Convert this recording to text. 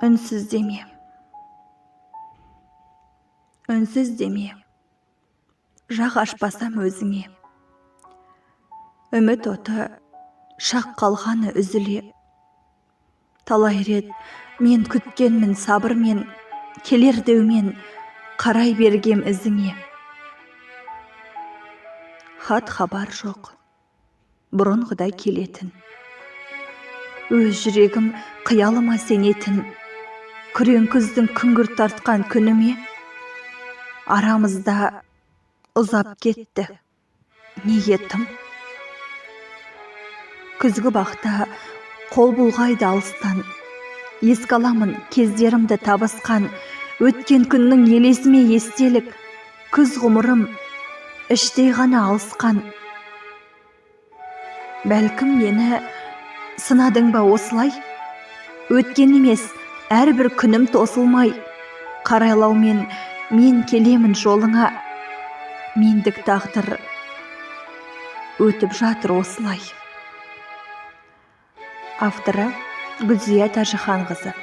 Үнсіз деме. Үнсіз деме. Жақ ашпасам өзіңе. Үміт оты шақ қалғаны үзіле. Талай рет мен күткенмін сабырмен, келер деумен қарай бергем ізіңе. Хат хабар жоқ, бұрынғыдай келетін. Өз жүрегім қиялыма сенетін. Күрең күздің күңгірт тартқан күніме. Арамызда ұзап кетті, неге тым? Күзгі бақта қол бұлғайды алыстан. Еске аламын кездерімді табысқан. Өткен күннің елесіме естелік. Күз ғұмырым іштей ғана алысқан. Бәлкім мені сынадың ба осылай? Өткен емес, әрбір күнім тосылмай. Қарайлаумен мен келемін жолыңа. Мендік тағдыр өтіп жатыр осылай. Авторы Гүлзия Тәжіханқызы.